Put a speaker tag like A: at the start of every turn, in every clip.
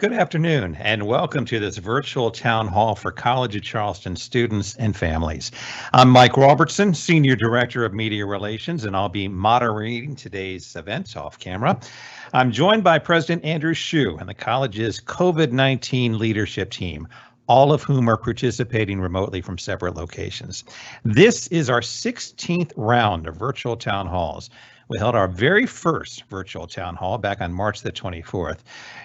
A: Good afternoon, and welcome to this virtual town hall for College of Charleston students and families. I'm Mike Robertson, Senior Director of Media Relations, and I'll be moderating today's event off camera. I'm joined by President Andrew Hsu and the college's COVID-19 leadership team, all of whom are participating remotely from separate locations. This is our 16th round of virtual town halls. We held our very first virtual town hall back on March the 24th.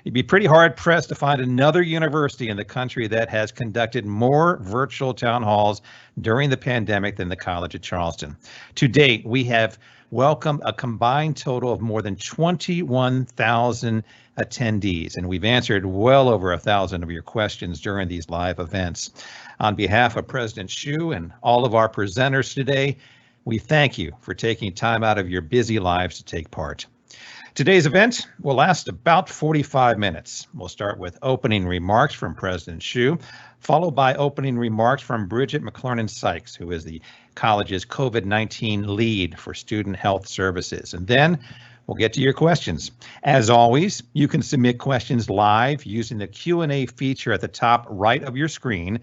A: You'd be pretty hard pressed to find another university in the country that has conducted more virtual town halls during the pandemic than the College of Charleston. To date, we have welcomed a combined total of more than 21,000 attendees, and we've answered well over 1,000 of your questions during these live events. On behalf of President Hsu and all of our presenters today, we thank you for taking time out of your busy lives to take part. Today's event will last about 45 minutes. We'll start with opening remarks from President Hsu, followed by opening remarks from Bridget McClernand Sykes, who is the college's COVID-19 lead for student health services. And then we'll get to your questions. As always, you can submit questions live using the Q&A feature at the top right of your screen.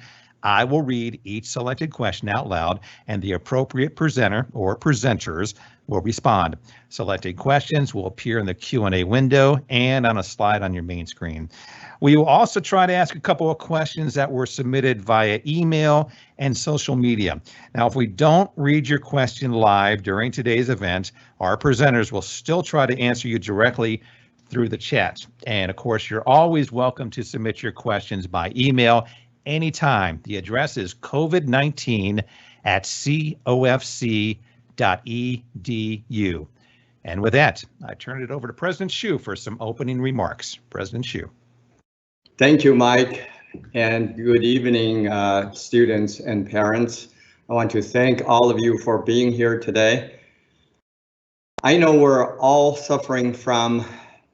A: I will read each selected question out loud, and the appropriate presenter or presenters will respond. Selected questions will appear in the Q&A window and on a slide on your main screen. We will also try to ask a couple of questions that were submitted via email and social media. Now, if we don't read your question live during today's event, our presenters will still try to answer you directly through the chat. And of course, you're always welcome to submit your questions by email anytime. The address is covid19@cofc.edu. And with that, I turn it over to President Hsu for some opening remarks. President Hsu.
B: Thank you, Mike, and good evening, students and parents. I want to thank all of you for being here today. I know we're all suffering from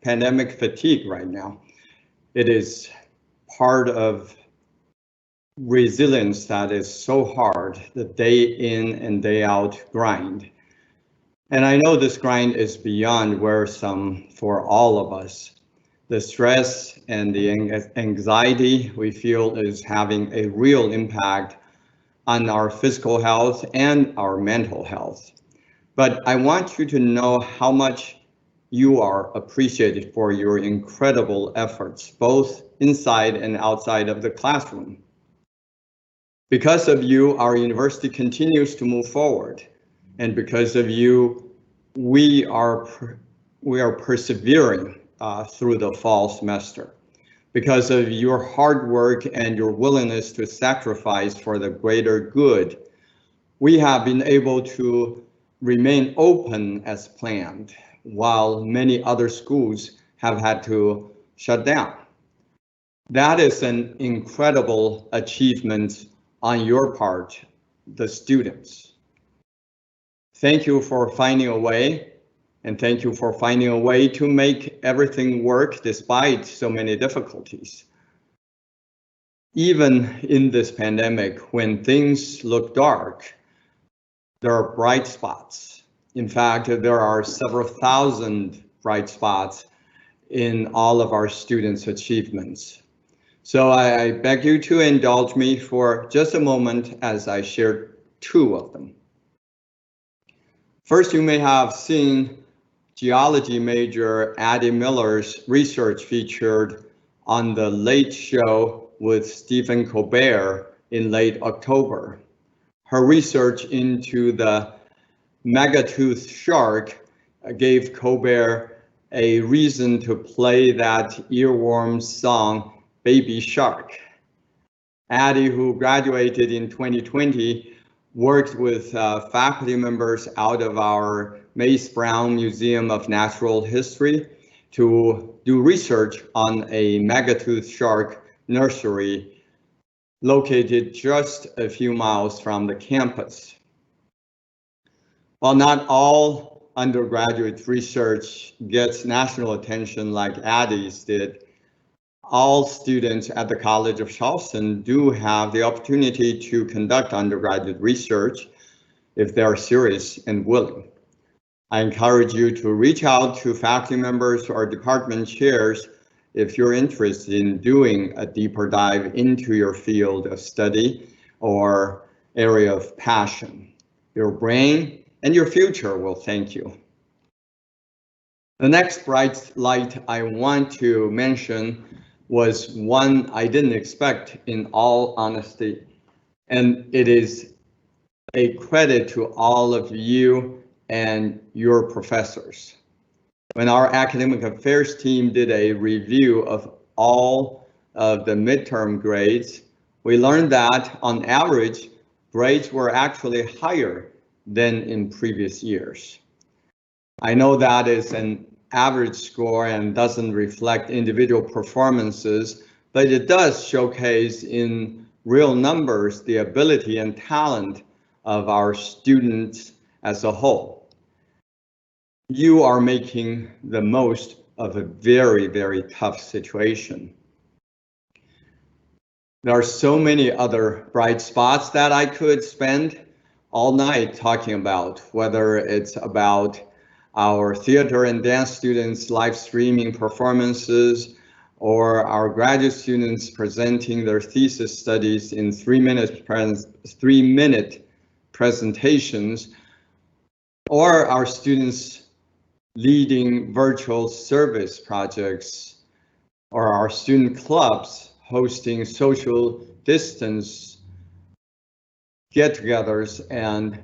B: pandemic fatigue right now. It is part of resilience that is so hard, the day in and day out grind. And I know this grind is beyond wearisome for all of us. The stress and the anxiety we feel is having a real impact on our physical health and our mental health. But I want you to know how much you are appreciated for your incredible efforts, both inside and outside of the classroom. Because of you, our university continues to move forward, and because of you, we are persevering through the fall semester. Because of your hard work and your willingness to sacrifice for the greater good, we have been able to remain open as planned, while many other schools have had to shut down. That is an incredible achievement on your part, the students. Thank you for finding a way, and thank you for finding a way to make everything work despite so many difficulties. Even in this pandemic, when things look dark, there are bright spots. In fact, there are several thousand bright spots in all of our students' achievements. So I beg you to indulge me for just a moment as I share two of them. First, you may have seen geology major Addie Miller's research featured on the Late Show with Stephen Colbert in late October. Her research into the megatooth shark gave Colbert a reason to play that earworm song, Baby Shark. Addie, who graduated in 2020, worked with faculty members out of our Mace Brown Museum of Natural History to do research on a megatooth shark nursery located just a few miles from the campus. While not all undergraduate research gets national attention like Addie's did, all students at the College of Charleston do have the opportunity to conduct undergraduate research if they are serious and willing. I encourage you to reach out to faculty members or department chairs if you're interested in doing a deeper dive into your field of study or area of passion. Your brain and your future will thank you. The next bright light I want to mention was one I didn't expect, in all honesty, and it is a credit to all of you and your professors. When our academic affairs team did a review of all of the midterm grades, we learned that on average, grades were actually higher than in previous years. I know that is an average score and doesn't reflect individual performances, but it does showcase in real numbers the ability and talent of our students as a whole. You are making the most of a very, very tough situation. There are so many other bright spots that I could spend all night talking about, whether it's about our theater and dance students live streaming performances, or our graduate students presenting their thesis studies in 3-minute presentations, or our students leading virtual service projects, or our student clubs hosting social distance get-togethers and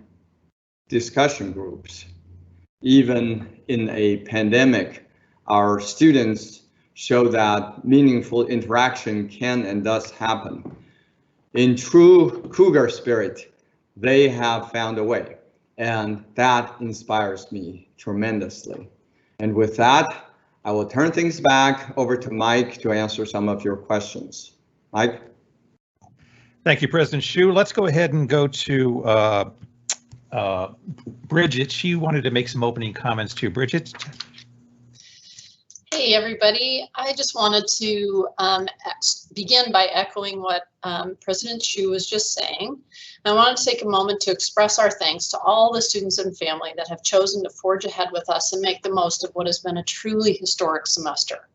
B: discussion groups. Even in a pandemic, our students show that meaningful interaction can and does happen. In true Cougar spirit, they have found a way, and that inspires me tremendously. And with that, I will turn things back over to Mike to answer some of your questions. Mike?
A: Thank you, President Hsu. Let's go ahead and go to Bridget. She wanted to make some opening comments too. Bridget?
C: Hey, everybody. I just wanted to begin by echoing what President Hsu was just saying. I wanted to take a moment to express our thanks to all the students and family that have chosen to forge ahead with us and make the most of what has been a truly historic semester.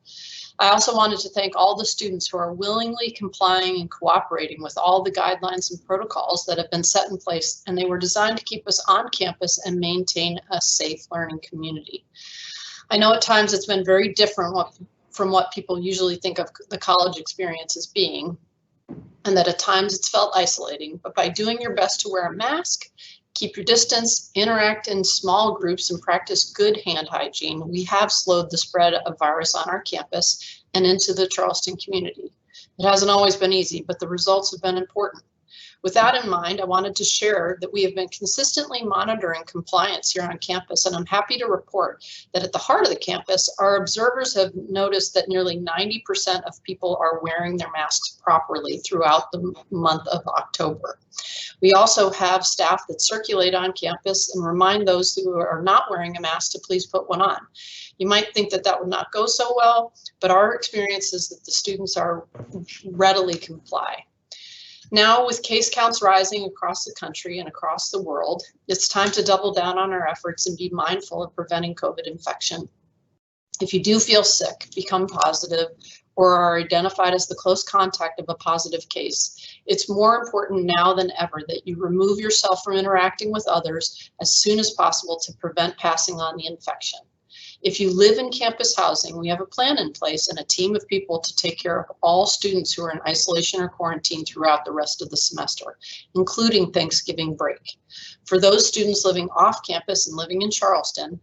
C: I also wanted to thank all the students who are willingly complying and cooperating with all the guidelines and protocols that have been set in place, and they were designed to keep us on campus and maintain a safe learning community. I know at times it's been very different from what people usually think of the college experience as being, and that at times it's felt isolating, but by doing your best to wear a mask, keep your distance, interact in small groups, and practice good hand hygiene, we have slowed the spread of virus on our campus and into the Charleston community. It hasn't always been easy, but the results have been important. With that in mind, I wanted to share that we have been consistently monitoring compliance here on campus, and I'm happy to report that at the heart of the campus, our observers have noticed that nearly 90% of people are wearing their masks properly throughout the month of October. We also have staff that circulate on campus and remind those who are not wearing a mask to please put one on. You might think that that would not go so well, but our experience is that the students are readily comply. Now, with case counts rising across the country and across the world, it's time to double down on our efforts and be mindful of preventing COVID infection. If you do feel sick, become positive, or are identified as the close contact of a positive case, it's more important now than ever that you remove yourself from interacting with others as soon as possible to prevent passing on the infection. If you live in campus housing, we have a plan in place and a team of people to take care of all students who are in isolation or quarantine throughout the rest of the semester, including Thanksgiving break. For those students living off campus and living in Charleston,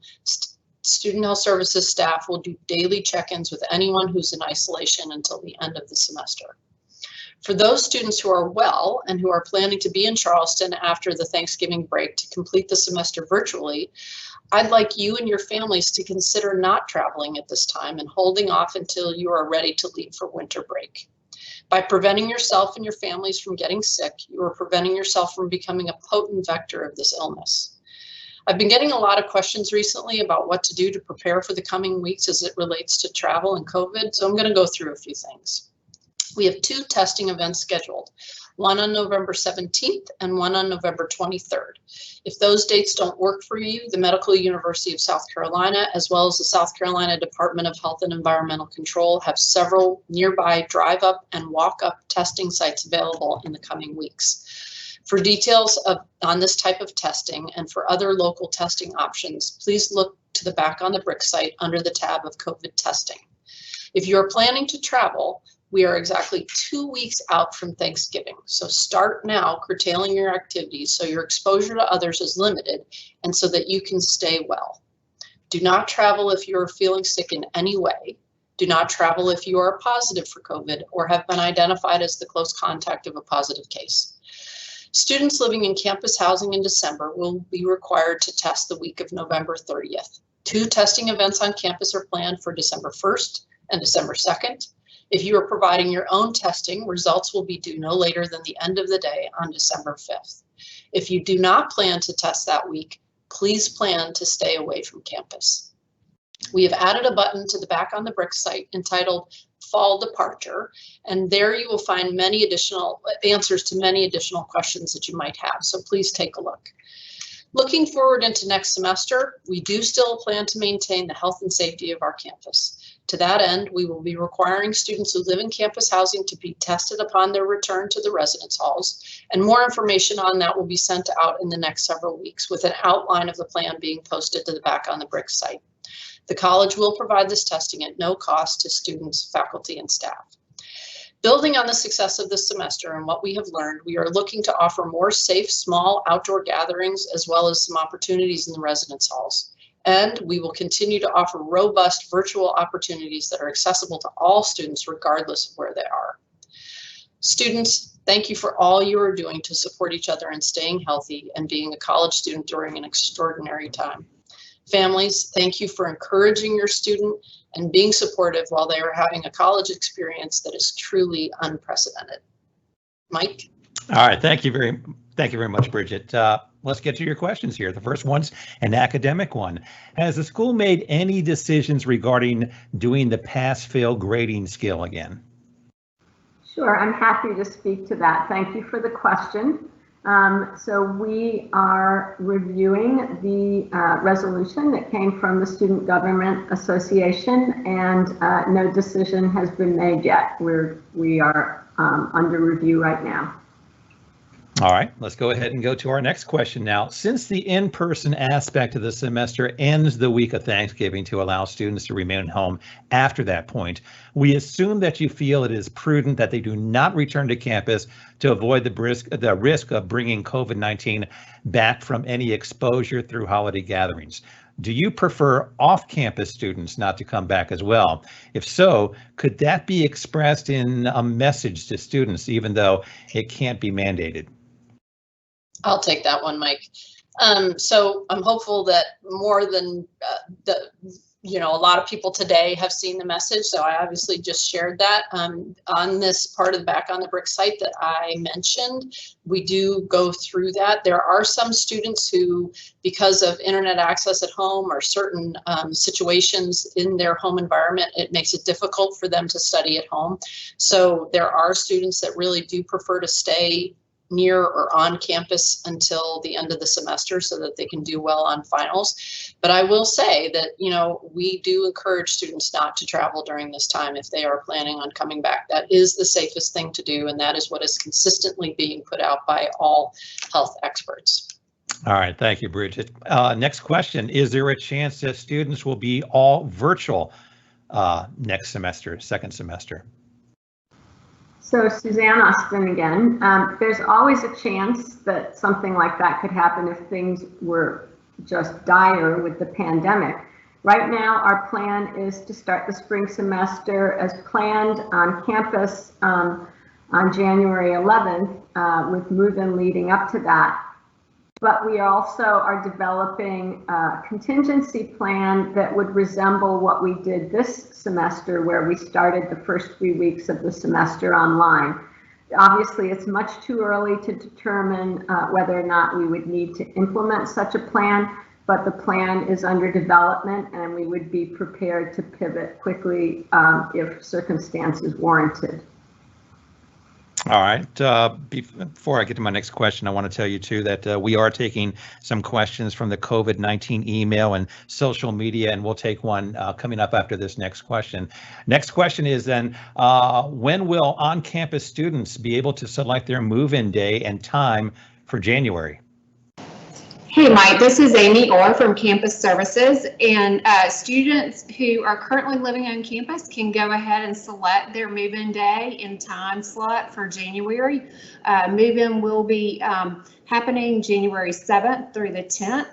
C: Student Health Services staff will do daily check-ins with anyone who's in isolation until the end of the semester. For those students who are well and who are planning to be in Charleston after the Thanksgiving break to complete the semester virtually, I'd like you and your families to consider not traveling at this time and holding off until you are ready to leave for winter break. By preventing yourself and your families from getting sick, you are preventing yourself from becoming a potent vector of this illness. I've been getting a lot of questions recently about what to do to prepare for the coming weeks as it relates to travel and COVID, so I'm going to go through a few things. We have 2 testing events scheduled, one on November 17th and one on November 23rd. If those dates don't work for you, the Medical University of South Carolina, as well as the South Carolina Department of Health and Environmental Control, have several nearby drive-up and walk-up testing sites available in the coming weeks. For details on this type of testing and for other local testing options, please look to the Back on the Brick site under the tab of COVID testing. If you are planning to travel, we are exactly 2 weeks out from Thanksgiving, so start now curtailing your activities so your exposure to others is limited and so that you can stay well. Do not travel if you are feeling sick in any way. Do not travel if you are positive for COVID or have been identified as the close contact of a positive case. Students living in campus housing in December will be required to test the week of November 30th. 2 testing events on campus are planned for December 1st and December 2nd. If you are providing your own testing, results will be due no later than the end of the day on December 5th. If you do not plan to test that week, please plan to stay away from campus. We have added a button to the Back on the Brick site entitled Fall Departure, and there you will find many additional answers to many additional questions that you might have, so please take a look. Looking forward into next semester, we do still plan to maintain the health and safety of our campus. To that end, we will be requiring students who live in campus housing to be tested upon their return to the residence halls, and more information on that will be sent out in the next several weeks with an outline of the plan being posted to the Back on the Brick site. The college will provide this testing at no cost to students, faculty, and staff. Building on the success of this semester and what we have learned, we are looking to offer more safe, small outdoor gatherings as well as some opportunities in the residence halls. And we will continue to offer robust virtual opportunities that are accessible to all students regardless of where they are. Students, thank you for all you are doing to support each other in staying healthy and being a college student during an extraordinary time. Families, thank you for encouraging your student and being supportive while they are having a college experience that is truly unprecedented. Mike?
A: All right, thank you very much, Bridget. Let's get to your questions here. The first one's an academic one. Has the school made any decisions regarding doing the pass-fail grading scale again?
D: Sure, I'm happy to speak to that. Thank you for the question. So we are reviewing the resolution that came from the Student Government Association, and no decision has been made yet. We are under review right now.
A: All right, let's go ahead and go to our next question now. Since the in-person aspect of the semester ends the week of Thanksgiving to allow students to remain home after that point, we assume that you feel it is prudent that they do not return to campus to avoid the risk of bringing COVID-19 back from any exposure through holiday gatherings. Do you prefer off-campus students not to come back as well? If so, could that be expressed in a message to students, even though it can't be mandated?
C: I'll take that one, Mike. So I'm hopeful that more than a lot of people today have seen the message. So I obviously just shared that on this part of the Back on the Brick site that I mentioned. We do go through that. There are some students who, because of internet access at home or certain situations in their home environment, it makes it difficult for them to study at home. So there are students that really do prefer to stay near or on campus until the end of the semester so that they can do well on finals. But I will say that, we do encourage students not to travel during this time if they are planning on coming back. That is the safest thing to do, and that is what is consistently being put out by all health experts.
A: All right, thank you, Bridget. Next question, is there a chance that students will be all virtual next semester, second semester?
D: So Suzanne Austin again. There's always a chance that something like that could happen if things were just dire with the pandemic. Right now, our plan is to start the spring semester as planned on campus on January 11th, with move-in leading up to that. But we also are developing a contingency plan that would resemble what we did this semester, where we started the first 3 weeks of the semester online. Obviously, it's much too early to determine whether or not we would need to implement such a plan, but the plan is under development and we would be prepared to pivot quickly if circumstances warranted.
A: All right. Before I get to my next question, I want to tell you too that we are taking some questions from the COVID-19 email and social media, and we'll take one coming up after this next question. Next question is then, when will on-campus students be able to select their move-in day and time for January?
E: Hey, Mike, this is Amy Orr from Campus Services, and students who are currently living on campus can go ahead and select their move-in day and time slot for January. Move-in will be happening January 7th through the 10th,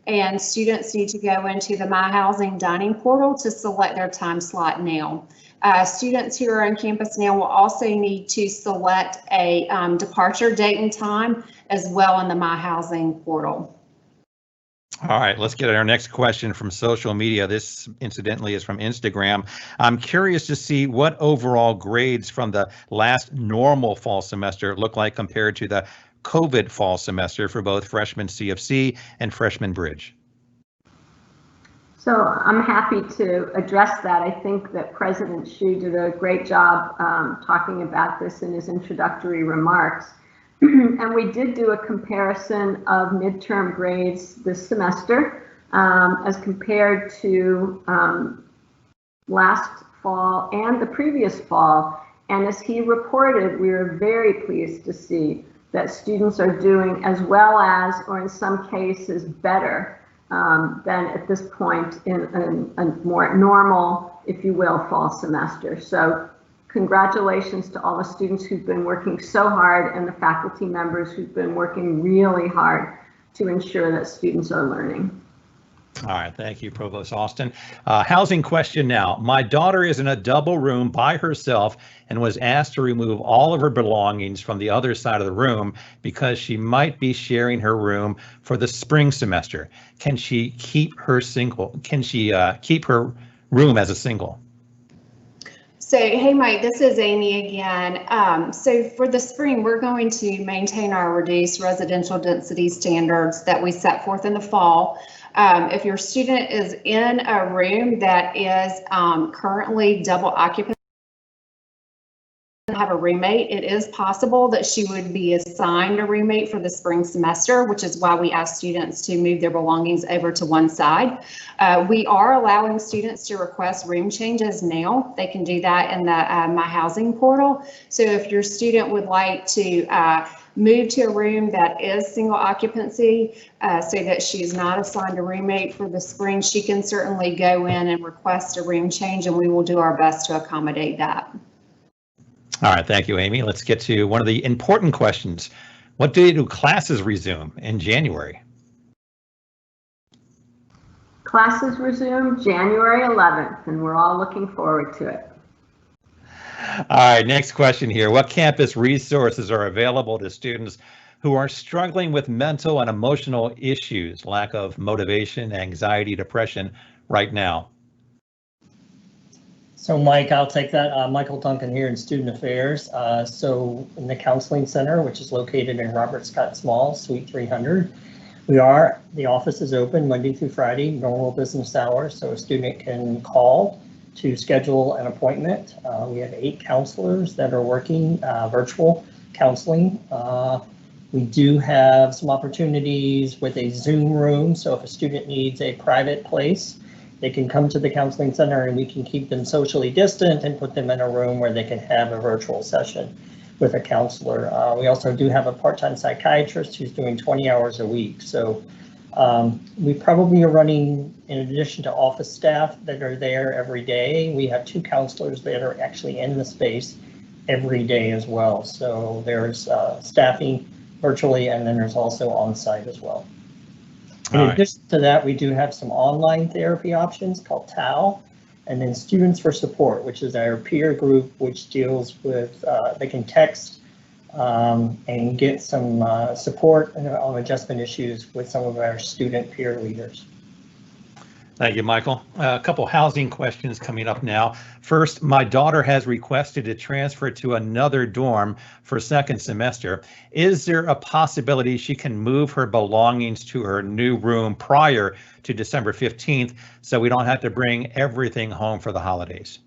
E: and students need to go into the My Housing dining portal to select their time slot now. Students who are on campus now will also need to select a departure date and time as well in the My Housing portal.
A: All right, let's get our next question from social media. This incidentally is from Instagram. I'm curious to see what overall grades from the last normal fall semester look like compared to the COVID fall semester for both freshman CFC and freshman Bridge.
D: So I'm happy to address that. I think that President Hsu did a great job talking about this in his introductory remarks. And we did do a comparison of midterm grades this semester as compared to last fall and the previous fall. And as he reported, we were very pleased to see that students are doing as well as, or in some cases better than at this point in a more normal, if you will, fall semester. So congratulations to all the students who've been working so hard and the faculty members who've been working really hard to ensure that students are learning.
A: All right, thank you, Provost Austin. Housing question now. My daughter is in a double room by herself and was asked to remove all of her belongings from the other side of the room because she might be sharing her room for the spring semester. Can she keep her single? Can she keep her room as a single?
E: So, hey, Mike, this is Amy again. So for the spring, we're going to maintain our reduced residential density standards that we set forth in the fall. If your student is in a room that is currently double occupancy, have a roommate, it is possible that she would be assigned a roommate for the spring semester, which is why we ask students to move their belongings over to one side. We are allowing students to request room changes now. They can do that in the My Housing portal. So if your student would like to move to a room that is single occupancy so that she is not assigned a roommate for the spring, she can certainly go in and request a room change, and we will do our best to accommodate that.
A: All right, thank you, Amy. Let's get to one of the important questions. What day do classes resume in January?
D: Classes resume January 11th, and we're all looking forward to it.
A: All right, next question here. What campus resources are available to students who are struggling with mental and emotional issues, lack of motivation, anxiety, depression right now?
F: So Mike, I'll take that. Michael Duncan here in Student Affairs. So in the Counseling Center, which is located in Robert Scott Small, Suite 300, the office is open Monday through Friday, normal business hours, so a student can call to schedule an appointment. We have 8 counselors that are working virtual counseling. We do have some opportunities with a Zoom room, so if a student needs a private place, they can come to the counseling center and we can keep them socially distant and put them in a room where they can have a virtual session with a counselor. We also do have a part-time psychiatrist who's doing 20 hours a week. So we probably are running, in addition to office staff that are there every day, we have 2 counselors that are actually in the space every day as well. So there's staffing virtually, and then there's also on-site as well. In addition to that, we do have some online therapy options called TAO, and then Students for Support, which is our peer group, which deals with, they can text and get some support on adjustment issues with some of our student peer leaders.
A: Thank you, Michael. A couple housing questions coming up now. First, my daughter has requested to transfer to another dorm for second semester. Is there a possibility she can move her belongings to her new room prior to December 15th so we don't have to bring everything home for the holidays?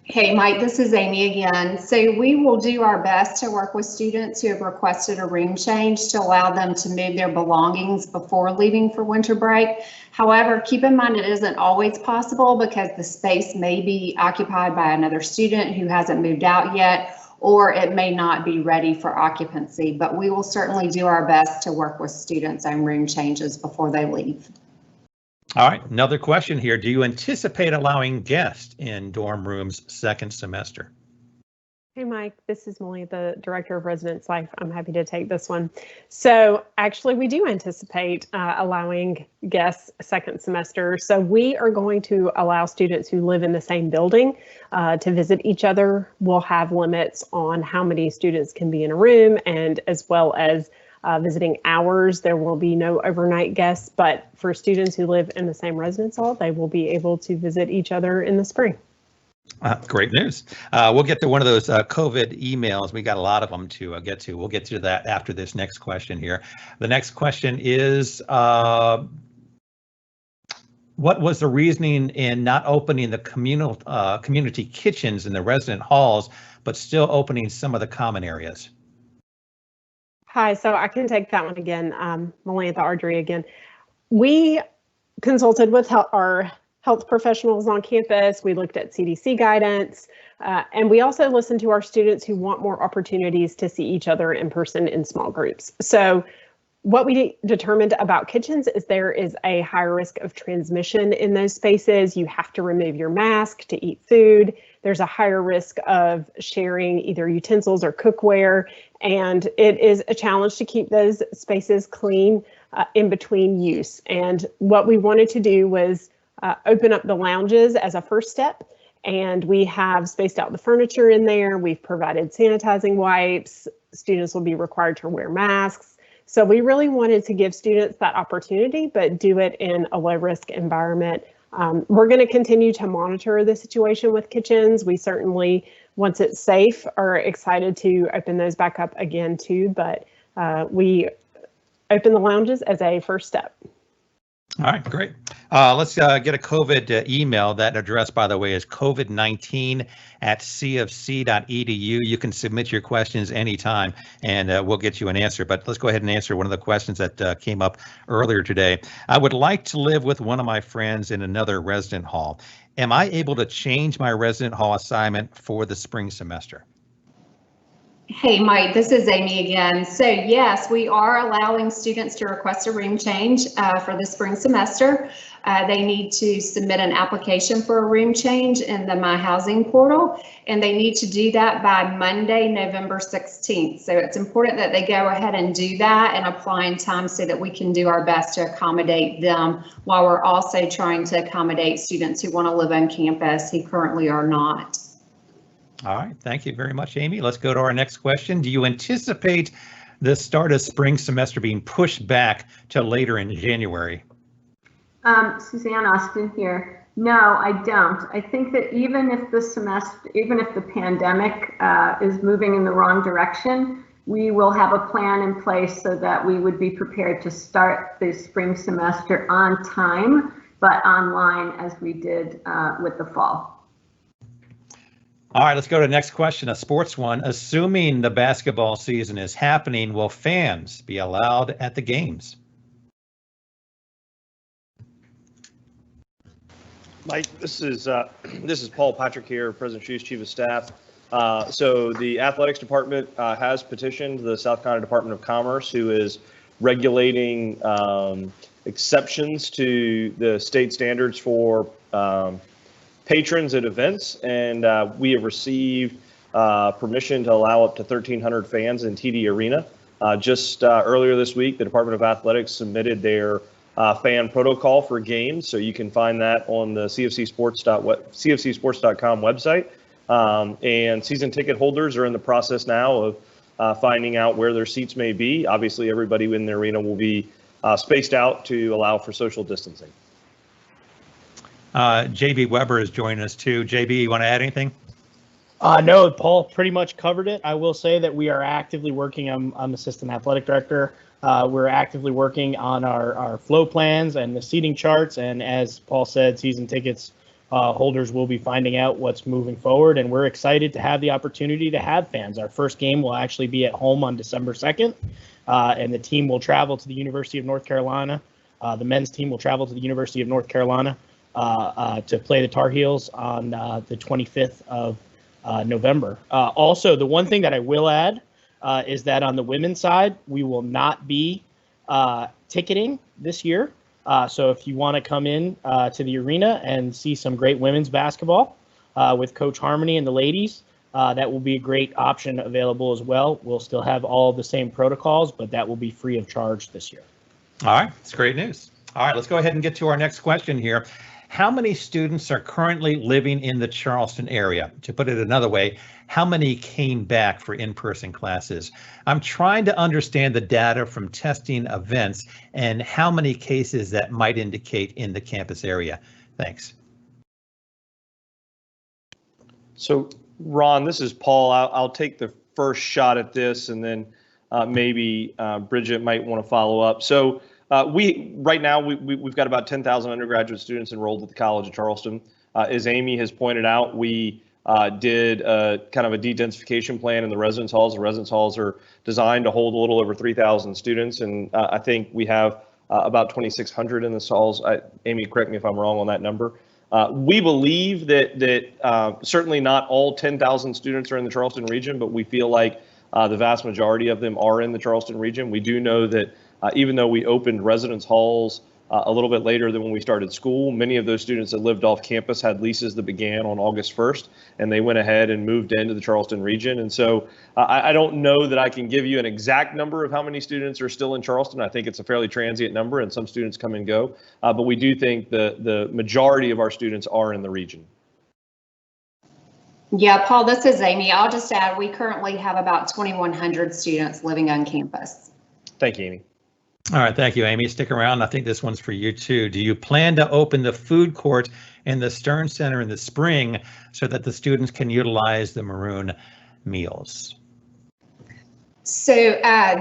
E: Hey, Mike, this is Amy again. So we will do our best to work with students who have requested a room change to allow them to move their belongings before leaving for winter break. However, keep in mind it isn't always possible because the space may be occupied by another student who hasn't moved out yet, or it may not be ready for occupancy, but we will certainly do our best to work with students on room changes before they leave.
A: All right, another question here. Do you anticipate allowing guests in dorm rooms second semester?
G: Hey, Mike, this is Molly, the Director of Residence Life. I'm happy to take this one. So actually, we do anticipate allowing guests second semester. So we are going to allow students who live in the same building to visit each other. We'll have limits on how many students can be in a room, and as well as visiting hours. There will be no overnight guests, but for students who live in the same residence hall, they will be able to visit each other in the spring.
A: Great news. We'll get to one of those COVID emails. We got a lot of them to get to. We'll get to that after this next question here. The next question is, what was the reasoning in not opening the community kitchens in the resident halls, but still opening some of the common areas?
G: Hi, so I can take that one again. Melantha Ardrey again. We consulted with our health professionals on campus. We looked at CDC guidance, and we also listened to our students who want more opportunities to see each other in person in small groups. So what we determined about kitchens is there is a higher risk of transmission in those spaces. You have to remove your mask to eat food. There's a higher risk of sharing either utensils or cookware, and it is a challenge to keep those spaces clean in between use. And what we wanted to do was open up the lounges as a first step, and we have spaced out the furniture in there. We've provided sanitizing wipes. Students will be required to wear masks. So we really wanted to give students that opportunity, but do it in a low-risk environment. We're going to continue to monitor the situation with kitchens. We certainly, once it's safe, are excited to open those back up again too, but we open the lounges as a first step.
A: All right, great. Let's get a COVID email. That address, by the way, is covid19@cfc.edu. You can submit your questions anytime, and we'll get you an answer. But let's go ahead and answer one of the questions that came up earlier today. I would like to live with one of my friends in another resident hall. Am I able to change my resident hall assignment for the spring semester?
E: Hey, Mike, this is Amy again. So yes, we are allowing students to request a room change for the spring semester. They need to submit an application for a room change in the My Housing portal, and they need to do that by Monday, November 16th. So it's important that they go ahead and do that and apply in time so that we can do our best to accommodate them, while we're also trying to accommodate students who want to live on campus who currently are not.
A: All right, thank you very much, Amy. Let's go to our next question. Do you anticipate the start of spring semester being pushed back to later in January?
D: Suzanne Austin here. No, I don't. I think that even if the pandemic is moving in the wrong direction, we will have a plan in place so that we would be prepared to start the spring semester on time, but online as we did with the fall.
A: All right, let's go to the next question, a sports one. Assuming the basketball season is happening, will fans be allowed at the games?
H: Mike, this is Paul Patrick here, President Hsu's Chief of Staff. So the athletics department has petitioned the South Carolina Department of Commerce, who is regulating exceptions to the state standards for patrons at events, and we have received permission to allow up to 1,300 fans in TD Arena. Just earlier this week, the Department of Athletics submitted their fan protocol for games, so you can find that on the cfcsports.com website. And season ticket holders are in the process now of finding out where their seats may be. Obviously, everybody in the arena will be spaced out to allow for social distancing.
A: JB Weber is joining us too. JB, you want to add anything?
I: No, Paul pretty much covered it. I will say that we are actively working. I'm assistant athletic director. We're actively working on our flow plans and the seating charts. And as Paul said, season tickets holders will be finding out what's moving forward, and we're excited to have the opportunity to have fans. Our first game will actually be at home on December 2nd, and the team will travel to the University of North Carolina. The men's team will travel to the University of North Carolina to play the Tar Heels on the 25th of November. Also, the one thing that I will add is that on the women's side, we will not be ticketing this year. So if you want to come in to the arena and see some great women's basketball with Coach Harmony and the ladies, that will be a great option available as well. We'll still have all the same protocols, but that will be free of charge this year.
A: All right, it's great news. All right, let's go ahead and get to our next question here. How many students are currently living in the Charleston area? To put it another way, how many came back for in-person classes? I'm trying to understand the data from testing events and how many cases that might indicate in the campus area. Thanks.
H: So, Ron, this is Paul. I'll take the first shot at this, and then maybe Bridget might want to follow up. So right now we've got about 10,000 undergraduate students enrolled at the College of Charleston. As Amy has pointed out, we did kind of a de-densification plan in the residence halls. The residence halls are designed to hold a little over 3,000 students, and I think we have about 2,600 in the halls. Amy, correct me if I'm wrong on that number. We believe that certainly not all 10,000 students are in the Charleston region, but we feel like the vast majority of them are in the Charleston region. We do know that even though we opened residence halls a little bit later than when we started school, many of those students that lived off campus had leases that began on August 1st, and they went ahead and moved into the Charleston region. And so I don't know that I can give you an exact number of how many students are still in Charleston. I think it's a fairly transient number, and some students come and go. But we do think the majority of our students are in the region.
E: Yeah, Paul, this is Amy. I'll just add, we currently have about 2,100 students living on campus.
H: Thank you, Amy.
A: All right, thank you, Amy. Stick around. I think this one's for you too. Do you plan to open the food court in the Stern Center in the spring so that the students can utilize the maroon meals?
E: So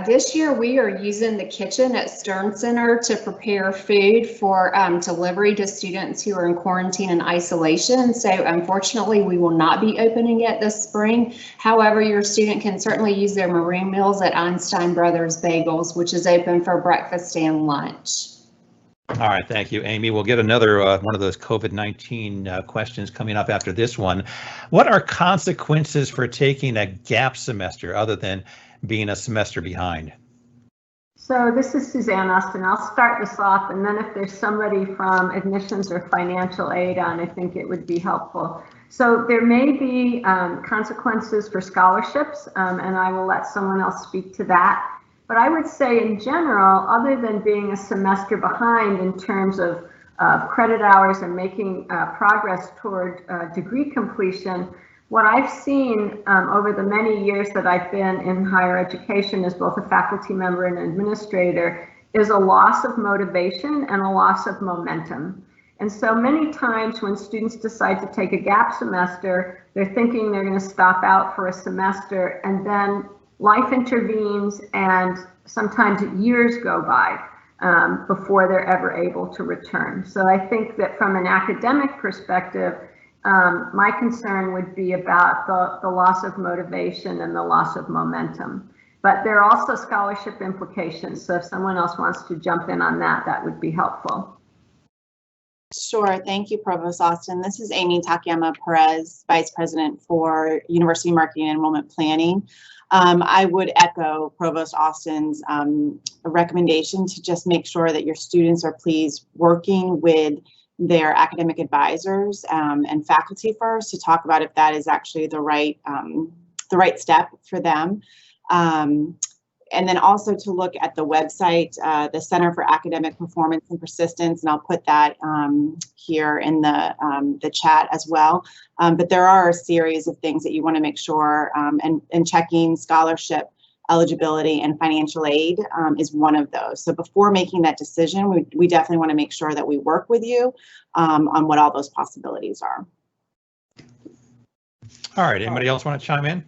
E: this year we are using the kitchen at Stern Center to prepare food for delivery to students who are in quarantine and isolation. So unfortunately, we will not be opening it this spring. However, your student can certainly use their maroon meals at Einstein Brothers Bagels, which is open for breakfast and lunch.
A: All right, thank you, Amy. We'll get another one of those COVID-19 questions coming up after this one. What are consequences for taking a gap semester other than being a semester behind?
D: So this is Suzanne Austin. I'll start this off, and then if there's somebody from admissions or financial aid on, I think it would be helpful. So there may be consequences for scholarships, and I will let someone else speak to that. But I would say in general, other than being a semester behind in terms of credit hours and making progress toward degree completion, what I've seen over the many years that I've been in higher education as both a faculty member and administrator is a loss of motivation and a loss of momentum. And so many times when students decide to take a gap semester, they're thinking they're going to stop out for a semester, and then life intervenes and sometimes years go by before they're ever able to return. So I think that from an academic perspective, my concern would be about the loss of motivation and the loss of momentum. But there are also scholarship implications. So if someone else wants to jump in on that, that would be helpful.
J: Sure. Thank you, Provost Austin. This is Amy Takayama Perez, Vice President for University Marketing and Enrollment Planning. I would echo Provost Austin's recommendation to just make sure that your students are please working with their academic advisors and faculty first to talk about if that is actually the right step for them. And then also to look at the website, the Center for Academic Performance and Persistence, and I'll put that here in the chat as well. But there are a series of things that you want to make sure, and checking scholarship eligibility and financial aid is one of those. So before making that decision, we definitely want to make sure that we work with you on what all those possibilities are.
A: All right, anybody else want to chime in?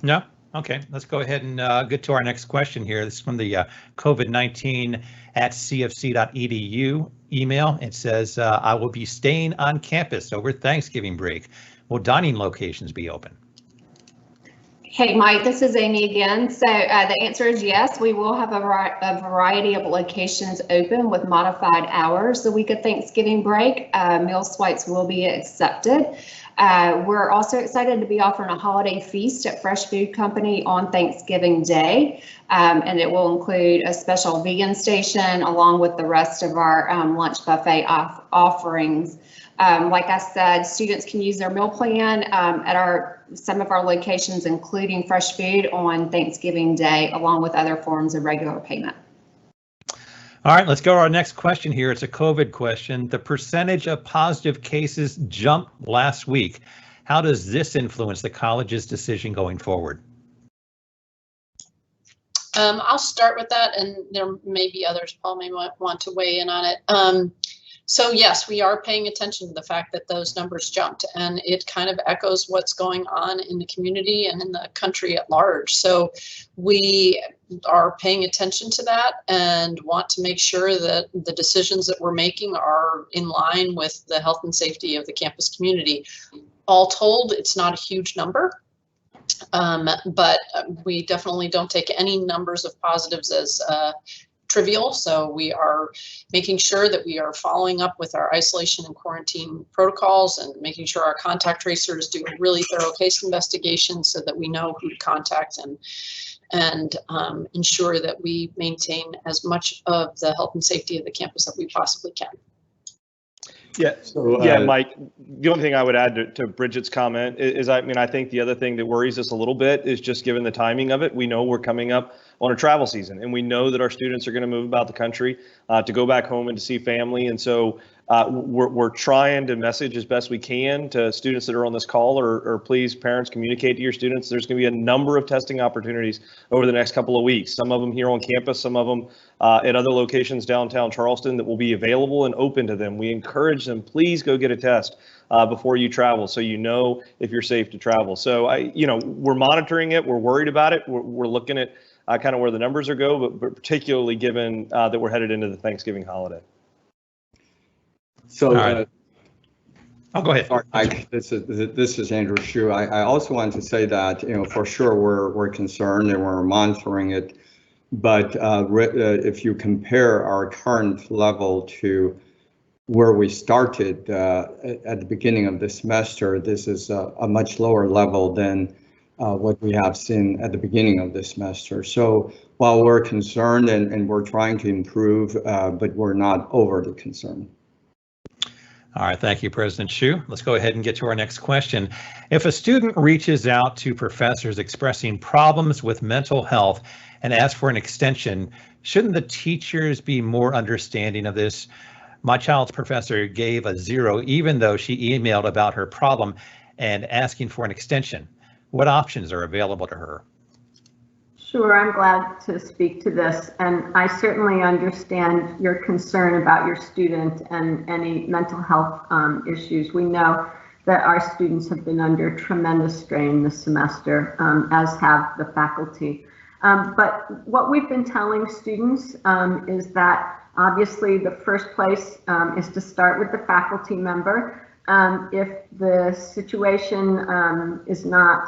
A: No? Okay, let's go ahead and get to our next question here. This is from the COVID-19 at cfc.edu email. It says, I will be staying on campus over Thanksgiving break. Will dining locations be open?
E: Hey, Mike, this is Amy again. So the answer is yes. We will have a variety of locations open with modified hours the week of Thanksgiving break. Meal swipes will be accepted. We're also excited to be offering a holiday feast at Fresh Food Company on Thanksgiving Day. And it will include a special vegan station along with the rest of our lunch buffet offerings. Like I said, students can use their meal plan at some of our locations, including Fresh Food on Thanksgiving Day, along with other forms of regular payment.
A: All right, let's go to our next question here. It's a COVID question. The percentage of positive cases jumped last week. How does this influence the college's decision going forward?
C: I'll start with that, and there may be others. Paul may want to weigh in on it. So yes, we are paying attention to the fact that those numbers jumped, and it kind of echoes what's going on in the community and in the country at large. So we are paying attention to that and want to make sure that the decisions that we're making are in line with the health and safety of the campus community. All told, it's not a huge number, but we definitely don't take any numbers of positives as trivial. So we are making sure that we are following up with our isolation and quarantine protocols and making sure our contact tracers do a really thorough case investigation so that we know who to contact and ensure that we maintain as much of the health and safety of the campus that we possibly can.
H: Yeah, so, yeah, Mike, the only thing I would add to Bridget's comment is, I think the other thing that worries us a little bit is just given the timing of it. We know we're coming up on a travel season, and we know that our students are going to move about the country to go back home and to see family. And so we're trying to message as best we can to students that are on this call, or please, parents, communicate to your students. There's going to be a number of testing opportunities over the next couple of weeks, some of them here on campus, some of them at other locations downtown Charleston that will be available and open to them. We encourage them, please go get a test before you travel, so you know if you're safe to travel. So we're monitoring it. We're worried about it. We're looking at kind of where the numbers are but particularly given that we're headed into the Thanksgiving holiday.
B: So,
A: go ahead.
B: Sorry, this is Andrew Hsu. I also want to say that for sure we're concerned and we're monitoring it, but if you compare our current level to where we started at the beginning of the semester, this is a much lower level than what we have seen at the beginning of the semester. So while we're concerned and we're trying to improve, but we're not overly concerned.
A: All right, thank you, President Hsu. Let's go ahead and get to our next question. If a student reaches out to professors expressing problems with mental health and asks for an extension, shouldn't the teachers be more understanding of this? My child's professor gave a 0 even though she emailed about her problem and asking for an extension. What options are available to her?
D: Sure, I'm glad to speak to this, and I certainly understand your concern about your student and any mental health issues. We know that our students have been under tremendous strain this semester, as have the faculty. But what we've been telling students is that obviously the first place is to start with the faculty member. If the situation is not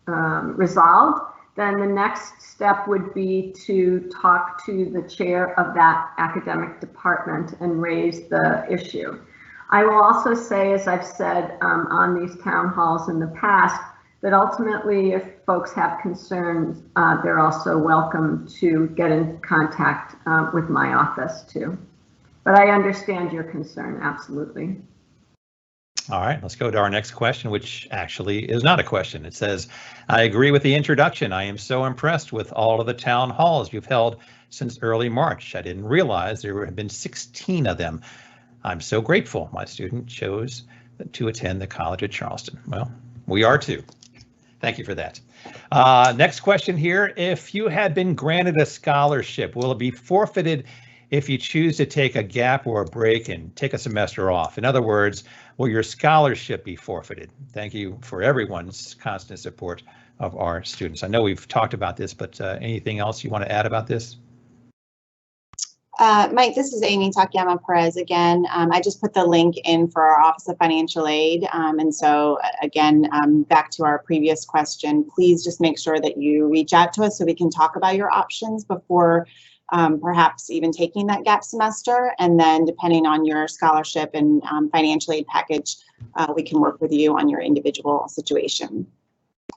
D: resolved, then the next step would be to talk to the chair of that academic department and raise the issue. I will also say, as I've said on these town halls in the past, that ultimately if folks have concerns, they're also welcome to get in contact with my office too. But I understand your concern, absolutely.
A: All right, let's go to our next question, which actually is not a question. It says, I agree with the introduction. I am so impressed with all of the town halls you've held since early March. I didn't realize there have been 16 of them. I'm so grateful my student chose to attend the College of Charleston. Well, we are too. Thank you for that. Next question here. If you had been granted a scholarship, will it be forfeited if you choose to take a gap or a break and take a semester off? In other words, will your scholarship be forfeited? Thank you for everyone's constant support of our students. I know we've talked about this, but anything else you want to add about this?
J: Mike, this is Amy Takayama Perez again. I just put the link in for our Office of Financial Aid. And so again, back to our previous question, please just make sure that you reach out to us so we can talk about your options before perhaps even taking that gap semester. And then depending on your scholarship and financial aid package, we can work with you on your individual situation.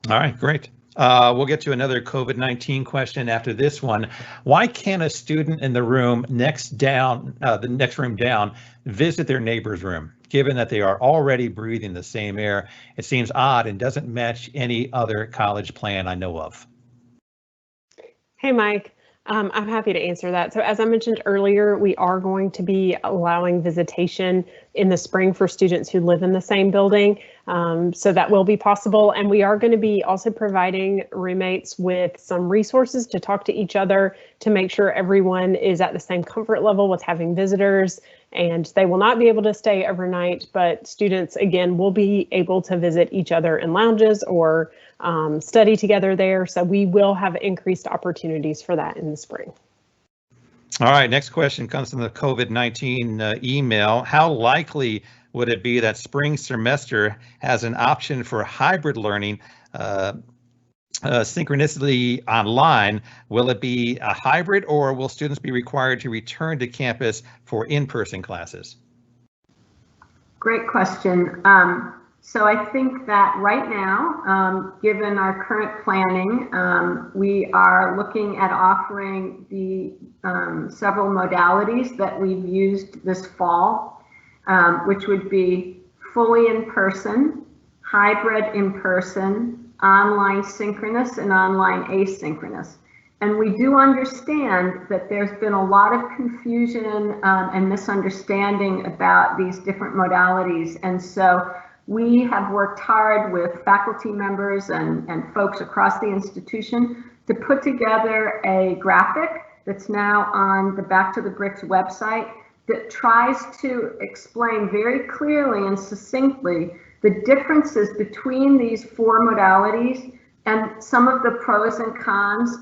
A: All right, great. We'll get to another COVID-19 question after this one. Why can't a student in the room next room down, visit their neighbor's room? Given that they are already breathing the same air, it seems odd and doesn't match any other college plan I know of.
G: Hey, Mike. I'm happy to answer that. So as I mentioned earlier, we are going to be allowing visitation in the spring for students who live in the same building. So that will be possible. And we are going to be also providing roommates with some resources to talk to each other to make sure everyone is at the same comfort level with having visitors. And they will not be able to stay overnight, but students, again, will be able to visit each other in lounges or study together there. So we will have increased opportunities for that in the spring.
A: All right, next question comes from the COVID-19 email. How likely would it be that spring semester has an option for hybrid learning synchronously online? Will it be a hybrid, or will students be required to return to campus for in-person classes?
D: Great question. So I think that right now, given our current planning, we are looking at offering the several modalities that we've used this fall, which would be fully in person, hybrid in person, online synchronous, and online asynchronous. And we do understand that there's been a lot of confusion and misunderstanding about these different modalities. And so we have worked hard with faculty members and folks across the institution to put together a graphic that's now on the Back to the Bricks website that tries to explain very clearly and succinctly the differences between these four modalities and some of the pros and cons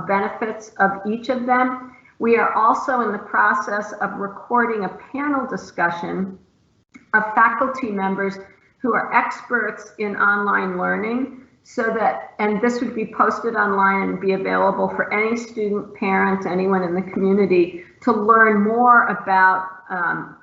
D: benefits of each of them. We are also in the process of recording a panel discussion of faculty members who are experts in online learning, so that, and this would be posted online and be available for any student, parent, anyone in the community to learn more about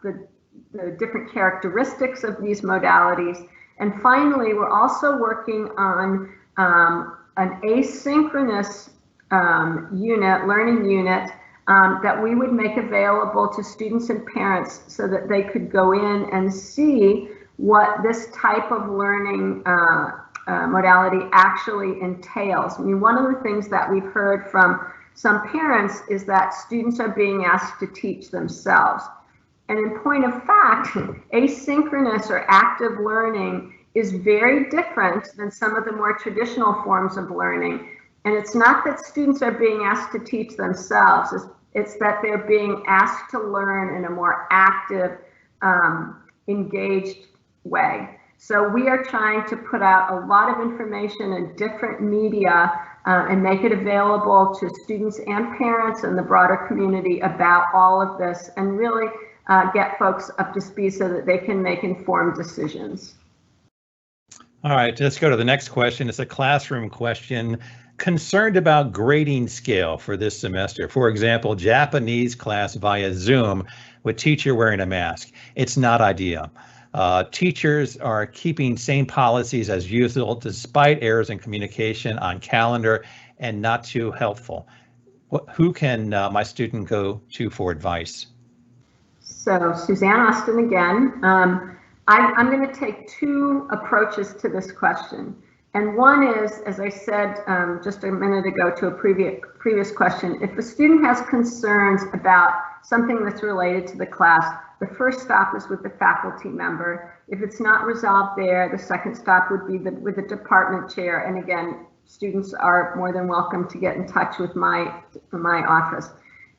D: the different characteristics of these modalities. And finally, we're also working on an asynchronous learning unit that we would make available to students and parents so that they could go in and see what this type of learning modality actually entails. I mean, one of the things that we've heard from some parents is that students are being asked to teach themselves. And in point of fact, asynchronous or active learning is very different than some of the more traditional forms of learning. And it's not that students are being asked to teach themselves, it's that they're being asked to learn in a more active, engaged way. So we are trying to put out a lot of information in different media and make it available to students and parents and the broader community about all of this, and really get folks up to speed so that they can make informed decisions.
A: All right, let's go to the next question. It's a classroom question. Concerned about grading scale for this semester. For example, Japanese class via Zoom with teacher wearing a mask. It's not ideal. Teachers are keeping same policies as usual despite errors in communication on calendar, and not too helpful. Who can my student go to for advice? So
D: Suzanne Austin again. I'm going to take two approaches to this question. And one is, as I said just a minute ago to a previous question, if a student has concerns about something that's related to the class, the first stop is with the faculty member. If it's not resolved there, the second stop would be with the department chair. And again, students are more than welcome to get in touch with my office.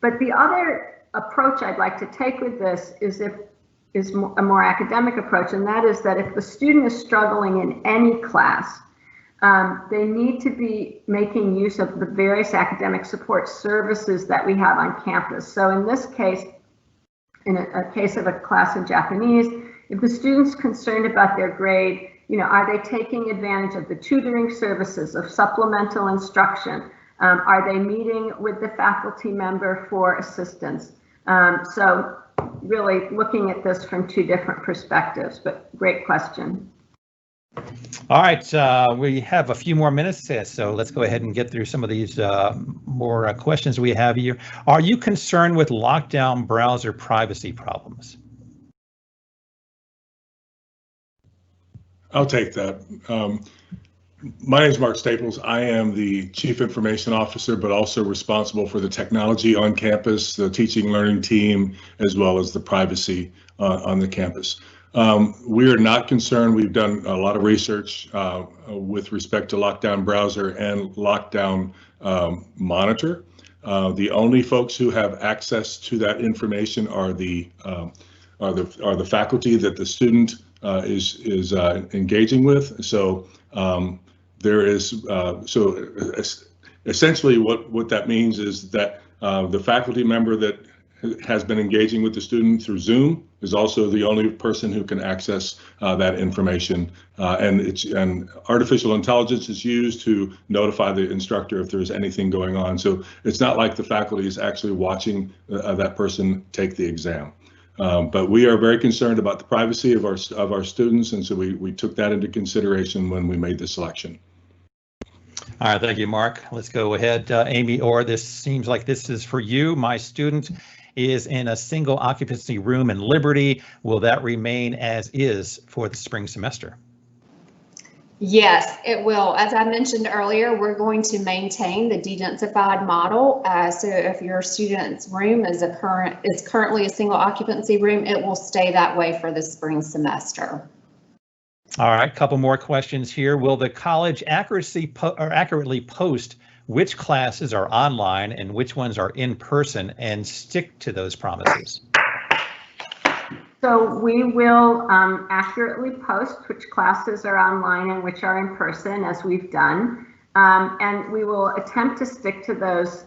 D: But the other approach I'd like to take with this is a more academic approach, and that is that if the student is struggling in any class, They need to be making use of the various academic support services that we have on campus. So in this case, in a case of a class in Japanese, if the student's concerned about their grade, are they taking advantage of the tutoring services, of supplemental instruction? Are they meeting with the faculty member for assistance? So really looking at this from two different perspectives, but great question.
A: All right, we have a few more minutes, so let's go ahead and get through some of these more questions we have here. Are you concerned with lockdown browser privacy problems?
K: I'll take that. My name is Mark Staples. I am the Chief Information Officer, but also responsible for the technology on campus, the teaching learning team, as well as the privacy on the campus. We are not concerned. We've done a lot of research with respect to lockdown browser and lockdown monitor. The only folks who have access to that information are the faculty that the student is engaging with. So there is essentially what that means is that the faculty member that has been engaging with the student through Zoom is also the only person who can access that information, and artificial intelligence is used to notify the instructor if there's anything going on. So it's not like the faculty is actually watching that person take the exam. But we are very concerned about the privacy of our students, and so we took that into consideration when we made the selection.
A: All right, thank you, Mark. Let's go ahead, Amy Orr. This seems like this is for you. My student is in a single occupancy room in Liberty. Will that remain as is for the spring semester?
E: Yes, it will. As I mentioned earlier, we're going to maintain the de-densified model. So if your student's room is currently a single occupancy room, it will stay that way for the spring semester.
A: All right, couple more questions here. Will the college accurately post which classes are online and which ones are in person and stick to those promises?
D: So we will accurately post which classes are online and which are in person, as we've done, and we will attempt to stick to those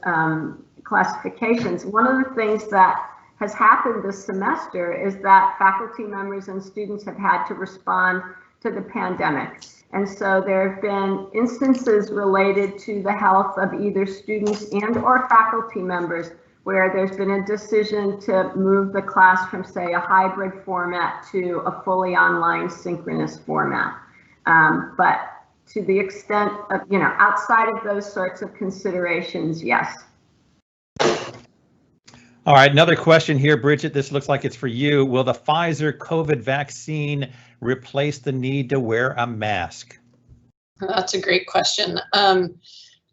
D: classifications. One of the things that has happened this semester is that faculty members and students have had to respond to the pandemic. And so there have been instances related to the health of either students and or faculty members where there's been a decision to move the class from, say, a hybrid format to a fully online synchronous format. But to the extent of, outside of those sorts of considerations, yes.
A: All right, another question here, Bridget. This looks like it's for you. Will the Pfizer COVID vaccine replace the need to wear a mask?
C: That's a great question.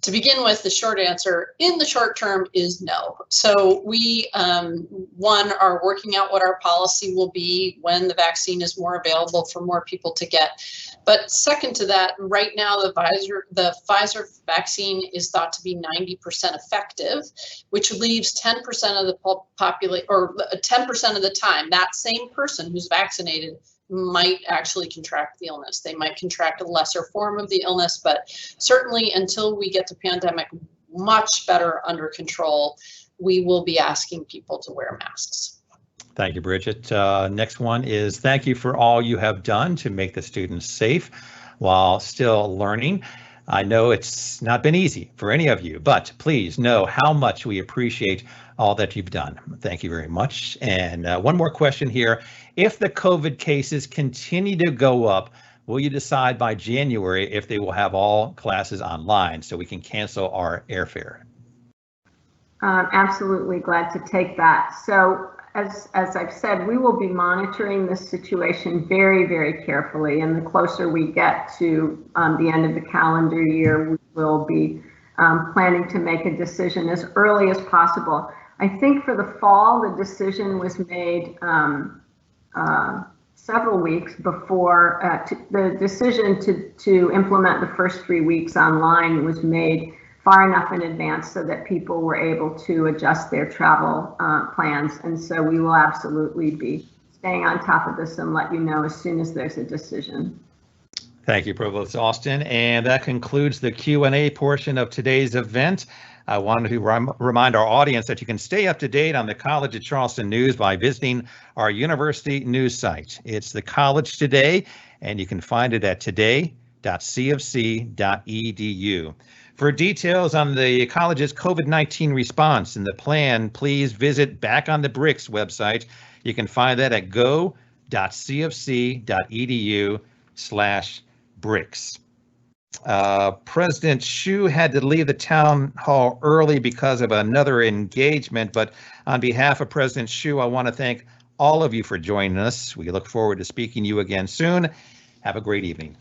C: To begin with, the short answer in the short term is no. So we, one, are working out what our policy will be when the vaccine is more available for more people to get. But second to that, right now the Pfizer vaccine is thought to be 90% effective, which leaves 10% of the population, or 10% of the time, that same person who's vaccinated might actually contract the illness. They might contract a lesser form of the illness, but certainly until we get the pandemic much better under control, we will be asking people to wear masks.
A: Thank you, Bridget. Next one is thank you for all you have done to make the students safe while still learning. I know it's not been easy for any of you, but please know how much we appreciate all that you've done. Thank you very much. And one more question here. If the COVID cases continue to go up, will you decide by January if they will have all classes online so we can cancel our airfare?
D: Absolutely glad to take that. So as I've said, we will be monitoring this situation very, very carefully. And the closer we get to the end of the calendar year, we will be planning to make a decision as early as possible. I think for the fall, the decision was made several weeks before the decision to implement the first 3 weeks online was made far enough in advance so that people were able to adjust their travel plans. And so we will absolutely be staying on top of this and let you know as soon as there's a decision.
A: Thank you, Provost Austin. And that concludes the Q&A portion of today's event. I wanted to remind our audience that you can stay up to date on the College of Charleston news by visiting our university news site. It's the College Today, and you can find it at today.cofc.edu. For details on the college's COVID-19 response and the plan, please visit Back on the Bricks website. You can find that at go.cofc.edu/bricks. President Hsu had to leave the town hall early because of another engagement, but on behalf of President Hsu, I want to thank all of you for joining us. We look forward to speaking to you again soon. Have a great evening.